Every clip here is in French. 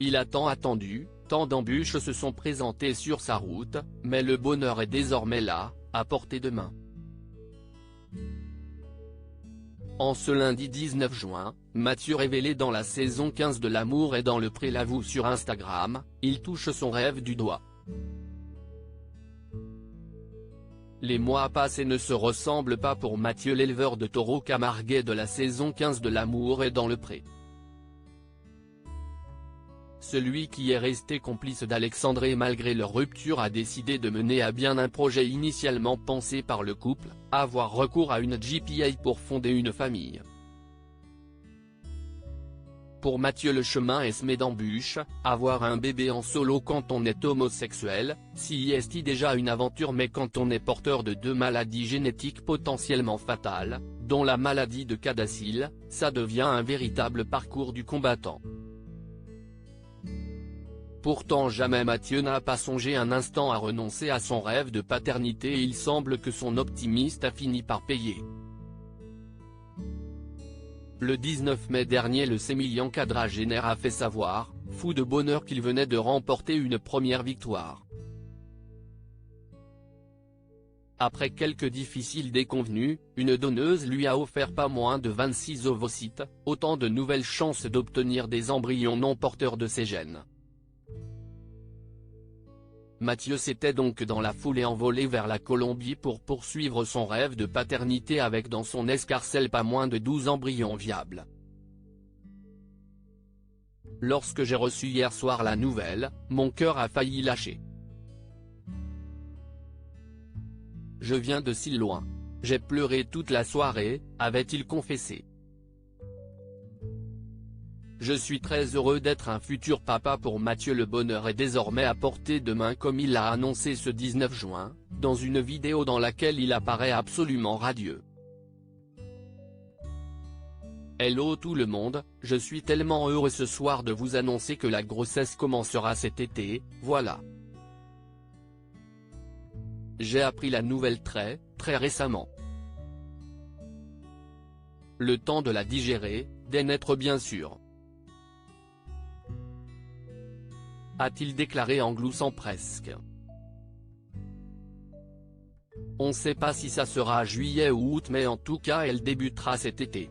Il a tant attendu, tant d'embûches se sont présentées sur sa route, mais le bonheur est désormais là, à portée de main. En ce lundi 19 juin, Mathieu révélé dans la saison 15 de L'amour est dans le pré l'avoue sur Instagram, il touche son rêve du doigt. Les mois passent et ne se ressemblent pas pour Mathieu, l'éleveur de taureaux camarguais de la saison 15 de L'amour est dans le pré. Celui qui est resté complice d'Alexandré malgré leur rupture a décidé de mener à bien un projet initialement pensé par le couple, avoir recours à une GPA pour fonder une famille. Pour Mathieu, le chemin est semé d'embûches, avoir un bébé en solo quand on est homosexuel, c'est déjà une aventure, mais quand on est porteur de 2 maladies génétiques potentiellement fatales, dont la maladie de Cadacil, ça devient un véritable parcours du combattant. Pourtant jamais Mathieu n'a pas songé un instant à renoncer à son rêve de paternité et il semble que son optimiste a fini par payer. Le 19 mai dernier, le sémillant quadragénaire a fait savoir, fou de bonheur, qu'il venait de remporter une première victoire. Après quelques difficiles déconvenues, une donneuse lui a offert pas moins de 26 ovocytes, autant de nouvelles chances d'obtenir des embryons non porteurs de ces gènes. Mathieu s'était donc dans la foulée envolé vers la Colombie pour poursuivre son rêve de paternité avec dans son escarcelle pas moins de 12 embryons viables. Lorsque j'ai reçu hier soir la nouvelle, mon cœur a failli lâcher. Je viens de si loin. J'ai pleuré toute la soirée, avait-il confessé. Je suis très heureux d'être un futur papa pour Mathieu. Le bonheur est désormais à portée de main, comme il l'a annoncé ce 19 juin, dans une vidéo dans laquelle il apparaît absolument radieux. Hello tout le monde, je suis tellement heureux ce soir de vous annoncer que la grossesse commencera cet été, voilà. J'ai appris la nouvelle très récemment. Le temps de la digérer, d'en être bien sûr. A-t-il déclaré en gloussant presque. On ne sait pas si ça sera juillet ou août, mais en tout cas elle débutera cet été.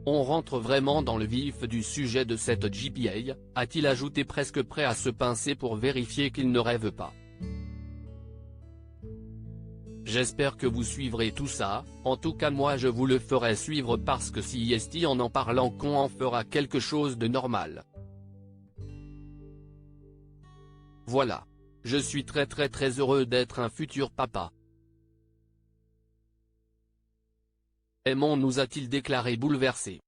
On rentre vraiment dans le vif du sujet de cette GPA, a-t-il ajouté, presque prêt à se pincer pour vérifier qu'il ne rêve pas. J'espère que vous suivrez tout ça, en tout cas moi je vous le ferai suivre parce que si en parlant qu'on en fera quelque chose de normal. Voilà. Je suis très heureux d'être un futur papa. Aimons-nous, a-t-il déclaré bouleversé.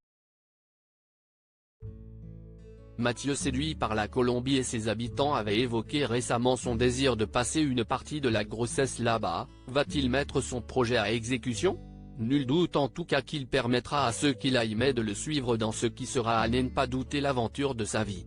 Mathieu, séduit par la Colombie et ses habitants, avait évoqué récemment son désir de passer une partie de la grossesse là-bas. Va-t-il mettre son projet à exécution? Nul doute en tout cas qu'il permettra à ceux qui l'aimaient de le suivre dans ce qui sera, à n'en pas douter, l'aventure de sa vie.